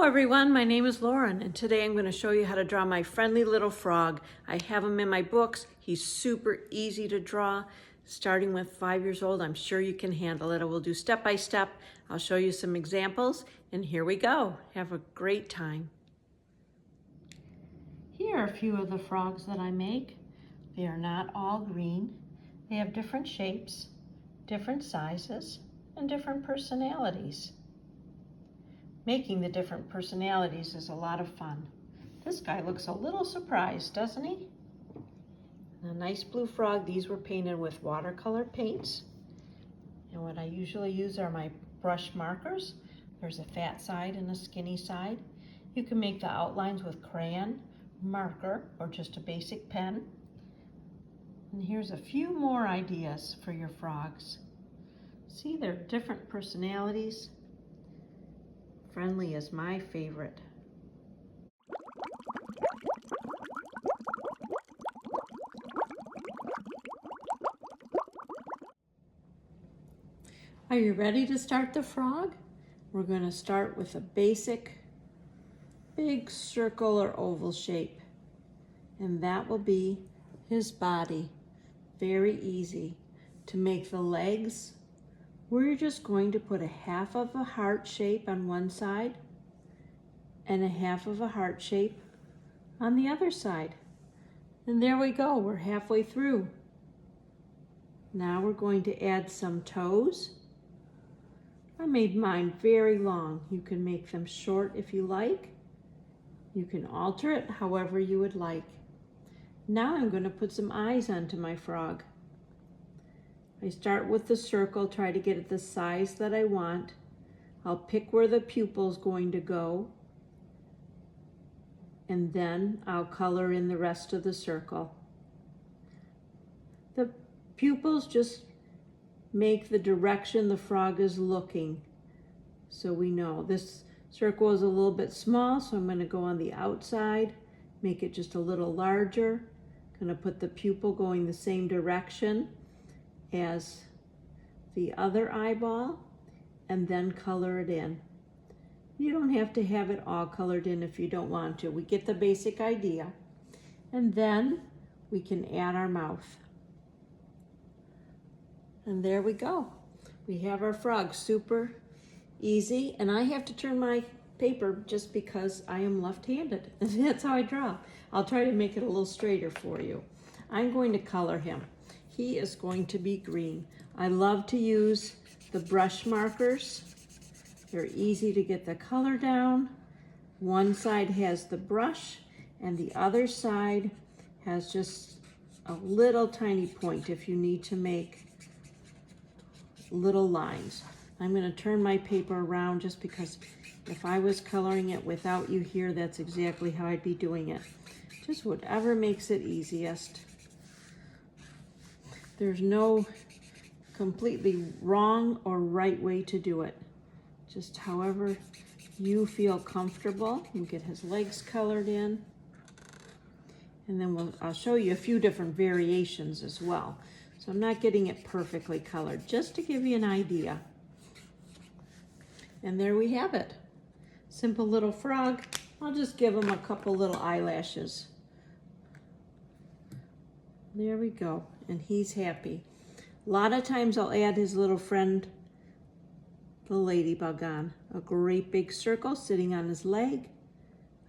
Hello everyone, my name is Lauren and today I'm going to show you how to draw my friendly little frog. I have him in my books. He's super easy to draw. Starting with 5 years old, I'm sure you can handle it. We'll do step by step. I'll show you some examples and here we go. Have a great time. Here are a few of the frogs that I make. They are not all green. They have different shapes, different sizes, and different personalities. Making the different personalities is a lot of fun. This guy looks a little surprised, doesn't he? A nice blue frog. These were painted with watercolor paints. And what I usually use are my brush markers. There's a fat side and a skinny side. You can make the outlines with crayon, marker, or just a basic pen. And here's a few more ideas for your frogs. See, they're different personalities. Friendly is my favorite. Are you ready to start the frog? We're going to start with a basic big circle or oval shape. And that will be his body. Very easy. To make the legs, we're just going to put a half of a heart shape on one side and a half of a heart shape on the other side. And there we go, we're halfway through. Now we're going to add some toes. I made mine very long. You can make them short if you like. You can alter it however you would like. Now I'm going to put some eyes onto my frog. I start with the circle, try to get it the size that I want. I'll pick where the pupil's going to go, and then I'll color in the rest of the circle. The pupils just make the direction the frog is looking, so we know. This circle is a little bit small, so I'm going to go on the outside, make it just a little larger. I'm going to put the pupil going the same direction as the other eyeball and then color it in. You don't have to have it all colored in if you don't want to. We get the basic idea. And then we can add our mouth. And there we go. We have our frog. Super easy. And I have to turn my paper just because I am left-handed. That's how I draw. I'll try to make it a little straighter for you. I'm going to color him. He is going to be green. I love to use the brush markers. They're easy to get the color down. One side has the brush and the other side has just a little tiny point if you need to make little lines. I'm going to turn my paper around just because if I was coloring it without you here, that's exactly how I'd be doing it. Just whatever makes it easiest. There's no completely wrong or right way to do it. Just however you feel comfortable. We'll get his legs colored in. And then I'll show you a few different variations as well. So I'm not getting it perfectly colored, just to give you an idea. And there we have it. Simple little frog. I'll just give him a couple little eyelashes. There we go, and he's happy. A lot of times I'll add his little friend, the ladybug, on. A great big circle sitting on his leg.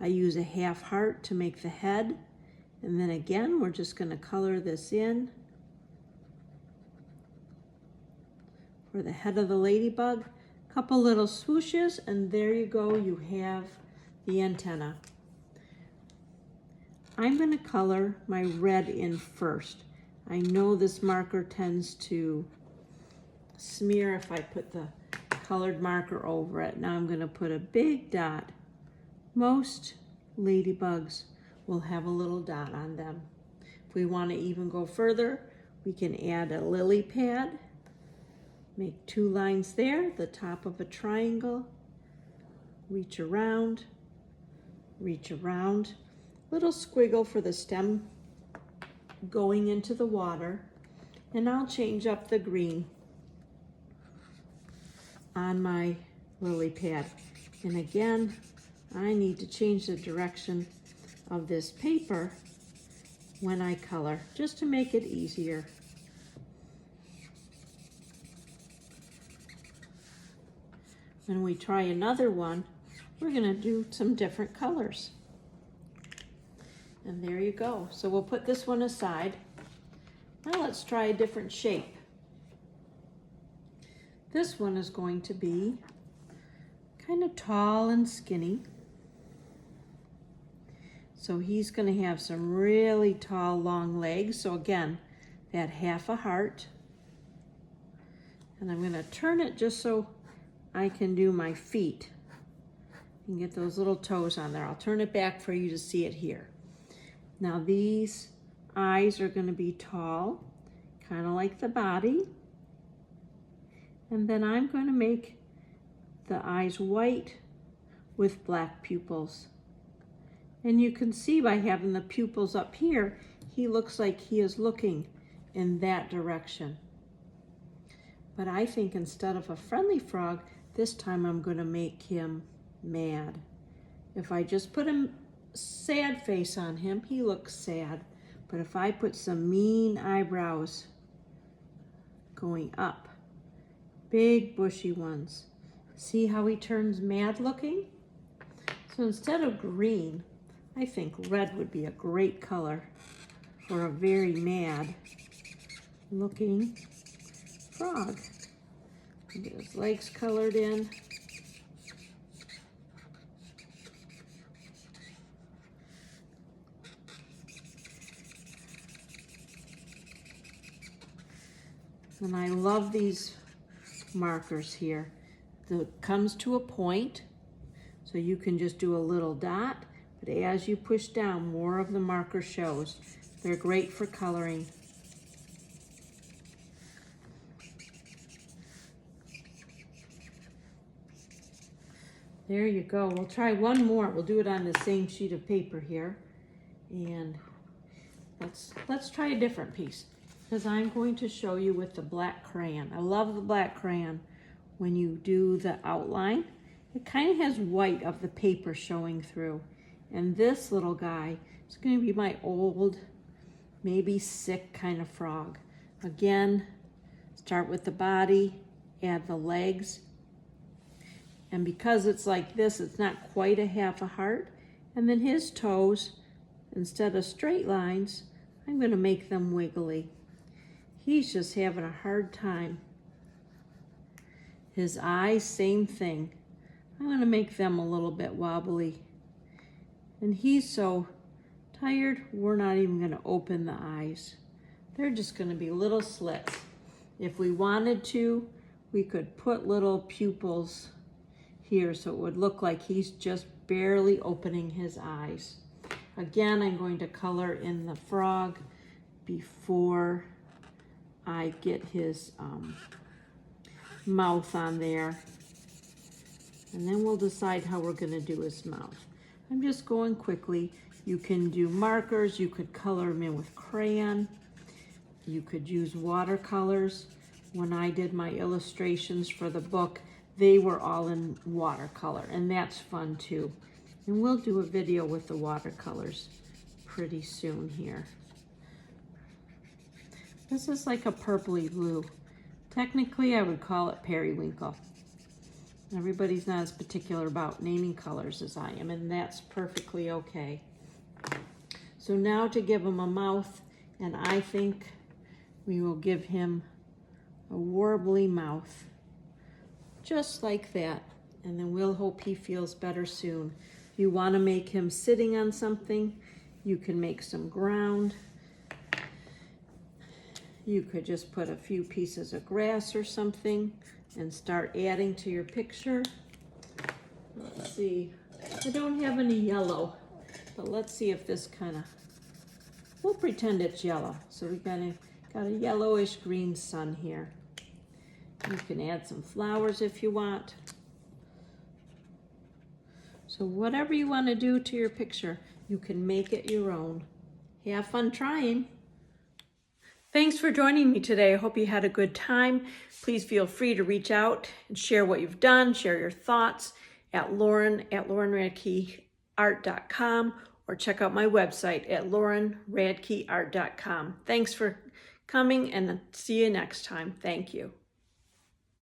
I use a half heart to make the head. And then again, we're just going to color this in for the head of the ladybug. Couple little swooshes, and there you go, you have the antenna. I'm going to color my red in first. I know this marker tends to smear if I put the colored marker over it. Now I'm going to put a big dot. Most ladybugs will have a little dot on them. If we want to even go further, we can add a lily pad. Make 2 lines there, the top of a triangle. Reach around, little squiggle for the stem going into the water, and I'll change up the green on my lily pad. And again, I need to change the direction of this paper when I color, just to make it easier. When we try another one, we're gonna do some different colors. And there you go. So we'll put this one aside. Now let's try a different shape. This one is going to be kind of tall and skinny. So he's going to have some really tall, long legs. So again, that half a heart. And I'm going to turn it just so I can do my feet and get those little toes on there. I'll turn it back for you to see it here. Now these eyes are going to be tall, kind of like the body. And then I'm going to make the eyes white with black pupils. And you can see by having the pupils up here, he looks like he is looking in that direction. But I think instead of a friendly frog, this time I'm going to make him mad. If I just put a sad face on him, he looks sad. But if I put some mean eyebrows going up, big bushy ones, see how he turns mad looking? So instead of green, I think red would be a great color for a very mad looking frog. Get his legs colored in. And I love these markers here. It comes to a point, so you can just do a little dot, but as you push down, more of the marker shows. They're great for coloring. There you go. We'll try one more. We'll do it on the same sheet of paper here. And let's try a different piece, because I'm going to show you with the black crayon. I love the black crayon. When you do the outline, it kind of has white of the paper showing through. And this little guy is going to be my old, maybe sick kind of frog. Again, start with the body, add the legs. And because it's like this, it's not quite a half a heart. And then his toes, instead of straight lines, I'm going to make them wiggly. He's just having a hard time. His eyes, same thing. I'm going to make them a little bit wobbly. And he's so tired, we're not even going to open the eyes. They're just going to be little slits. If we wanted to, we could put little pupils here so it would look like he's just barely opening his eyes. Again, I'm going to color in the frog before I get his mouth on there. And then we'll decide how we're going to do his mouth. I'm just going quickly. You can do markers. You could color him in with crayon. You could use watercolors. When I did my illustrations for the book, they were all in watercolor, and that's fun too. And we'll do a video with the watercolors pretty soon here. This is like a purpley blue. Technically, I would call it periwinkle. Everybody's not as particular about naming colors as I am, and that's perfectly okay. So now to give him a mouth, and I think we will give him a warbly mouth, just like that. And then we'll hope he feels better soon. If you want to make him sitting on something, you can make some ground. You could just put a few pieces of grass or something and start adding to your picture. Let's see, I don't have any yellow, but let's see if this kind of, we'll pretend it's yellow. So we got a yellowish green sun here. You can add some flowers if you want. So whatever you want to do to your picture, you can make it your own. Have fun trying. Thanks for joining me today. I hope you had a good time. Please feel free to reach out and share what you've done, share your thoughts, at laurenradkeyart.com, or check out my website at laurenradkeyart.com. Thanks for coming, and see you next time. Thank you.